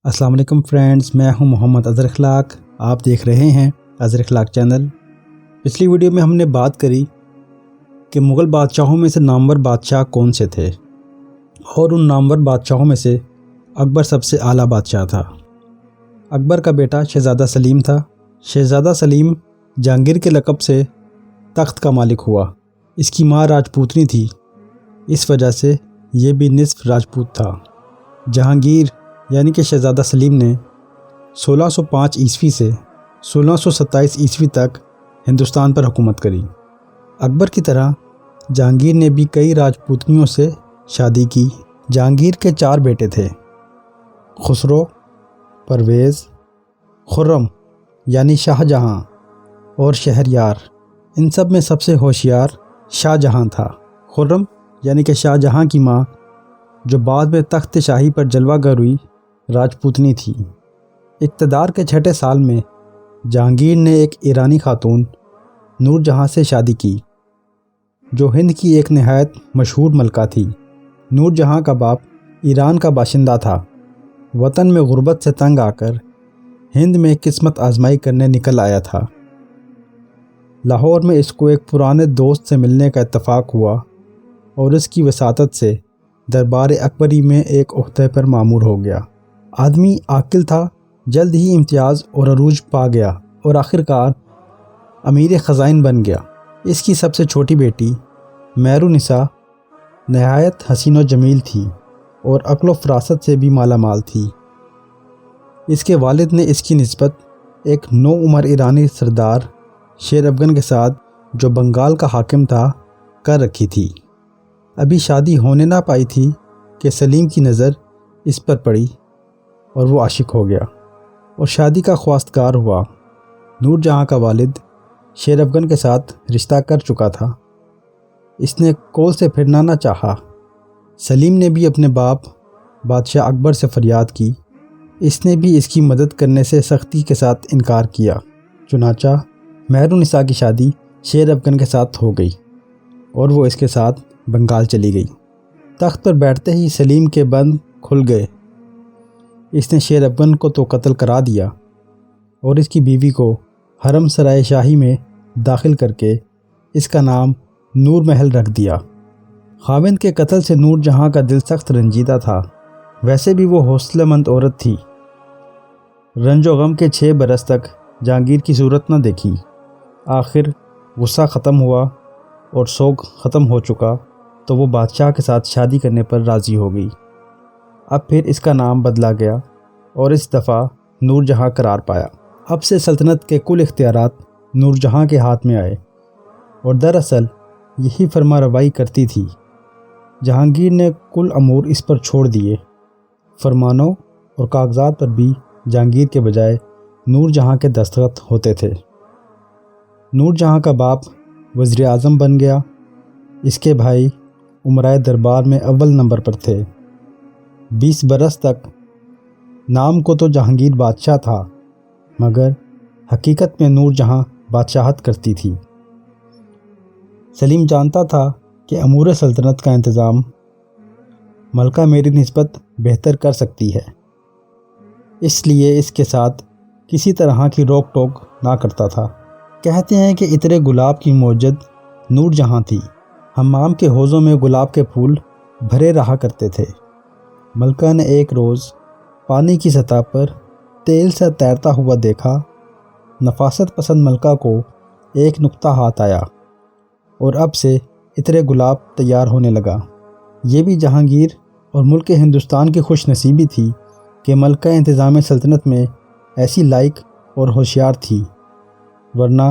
السلام علیکم فرینڈز، میں ہوں محمد اظہر اخلاق۔ آپ دیکھ رہے ہیں اظہر اخلاق چینل۔ پچھلی ویڈیو میں ہم نے بات کری کہ مغل بادشاہوں میں سے نامور بادشاہ کون سے تھے، اور ان نامور بادشاہوں میں سے اکبر سب سے اعلیٰ بادشاہ تھا۔ اکبر کا بیٹا شہزادہ سلیم تھا۔ شہزادہ سلیم جہانگیر کے لقب سے تخت کا مالک ہوا۔ اس کی ماں راجپوتنی تھی، اس وجہ سے یہ بھی نصف راجپوت تھا۔ جہانگیر یعنی کہ شہزادہ سلیم نے 1605 عیسوی سے 1627 عیسوی تک ہندوستان پر حکومت کری۔ اکبر کی طرح جہانگیر نے بھی کئی راجپوتنیوں سے شادی کی۔ جہانگیر کے 4 بیٹے تھے: خسرو، پرویز، خرم یعنی شاہ جہاں اور شہریار۔ ان سب میں سب سے ہوشیار شاہ جہاں تھا۔ خرم یعنی کہ شاہ جہاں کی ماں، جو بعد میں تخت شاہی پر جلوہ گر ہوئی، راجپوتنی تھی۔ اقتدار کے 6 سال میں جہانگیر نے ایک ایرانی خاتون نور جہاں سے شادی کی، جو ہند کی ایک نہایت مشہور ملکہ تھی۔ نور جہاں کا باپ ایران کا باشندہ تھا۔ وطن میں غربت سے تنگ آ کر ہند میں قسمت آزمائی کرنے نکل آیا تھا۔ لاہور میں اس کو ایک پرانے دوست سے ملنے کا اتفاق ہوا اور اس کی وساطت سے دربار اکبری میں ایک عہدے پر مامور ہو گیا۔ آدمی عاقل تھا، جلد ہی امتیاز اور عروج پا گیا اور آخرکار امیر خزائن بن گیا۔ اس کی سب سے چھوٹی بیٹی مہرالنساء نہایت حسین و جمیل تھی اور عقل و فراست سے بھی مالا مال تھی۔ اس کے والد نے اس کی نسبت ایک نوعمر ایرانی سردار شیر افگن کے ساتھ، جو بنگال کا حاکم تھا، کر رکھی تھی۔ ابھی شادی ہونے نہ پائی تھی کہ سلیم کی نظر اس پر پڑی اور وہ عاشق ہو گیا اور شادی کا خواستگار ہوا۔ نور جہاں کا والد شیر افگن کے ساتھ رشتہ کر چکا تھا۔ اس نے کول سے پھرنا نہ چاہا۔ سلیم نے بھی اپنے باپ بادشاہ اکبر سے فریاد کی۔ اس نے بھی اس کی مدد کرنے سے سختی کے ساتھ انکار کیا۔ چنانچہ مہرالنساء کی شادی شیر افگن کے ساتھ ہو گئی اور وہ اس کے ساتھ بنگال چلی گئی۔ تخت پر بیٹھتے ہی سلیم کے بند کھل گئے۔ اس نے شیر افگن کو تو قتل کرا دیا اور اس کی بیوی کو حرم سرائے شاہی میں داخل کر کے اس کا نام نور محل رکھ دیا۔ خاوند کے قتل سے نور جہاں کا دل سخت رنجیدہ تھا۔ ویسے بھی وہ حوصلہ مند عورت تھی۔ رنج و غم کے 6 برس تک جہانگیر کی صورت نہ دیکھی۔ آخر غصہ ختم ہوا اور سوگ ختم ہو چکا تو وہ بادشاہ کے ساتھ شادی کرنے پر راضی ہو گئی۔ اب پھر اس کا نام بدلا گیا اور اس دفعہ نور جہاں قرار پایا۔ اب سے سلطنت کے کل اختیارات نور جہاں کے ہاتھ میں آئے اور دراصل یہی فرما روائی کرتی تھی۔ جہانگیر نے کل امور اس پر چھوڑ دیے۔ فرمانوں اور کاغذات پر بھی جہانگیر کے بجائے نور جہاں کے دستخط ہوتے تھے۔ نور جہاں کا باپ وزیر اعظم بن گیا۔ اس کے بھائی امرائے دربار میں اول نمبر پر تھے۔ 20 برس تک نام کو تو جہانگیر بادشاہ تھا، مگر حقیقت میں نور جہاں بادشاہت کرتی تھی۔ سلیم جانتا تھا کہ امور سلطنت کا انتظام ملکہ میری نسبت بہتر کر سکتی ہے، اس لیے اس کے ساتھ کسی طرح کی روک ٹوک نہ کرتا تھا۔ کہتے ہیں کہ عطر گلاب کی موجد نور جہاں تھی۔ حمام کے حوضوں میں گلاب کے پھول بھرے رہا کرتے تھے۔ ملکہ نے ایک روز پانی کی سطح پر تیل سے تیرتا ہوا دیکھا۔ نفاست پسند ملکہ کو ایک نکتہ ہاتھ آیا اور اب سے عطر گلاب تیار ہونے لگا۔ یہ بھی جہانگیر اور ملک ہندوستان کی خوش نصیبی تھی کہ ملکہ انتظام سلطنت میں ایسی لائق اور ہوشیار تھی، ورنہ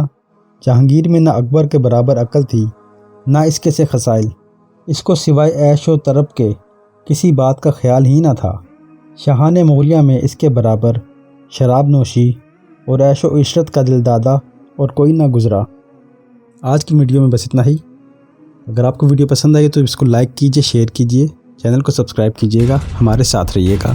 جہانگیر میں نہ اکبر کے برابر عقل تھی، نہ اس کے سے خصائل۔ اس کو سوائے عیش و طرب کے کسی بات کا خیال ہی نہ تھا۔ شاہان مغلیہ میں اس کے برابر شراب نوشی اور عیش و عشرت کا دل دادا اور کوئی نہ گزرا۔ آج کی ویڈیو میں بس اتنا ہی۔ اگر آپ کو ویڈیو پسند آئی تو اس کو لائک کیجیے، شیئر کیجیے، چینل کو سبسکرائب کیجیے گا، ہمارے ساتھ رہیے گا۔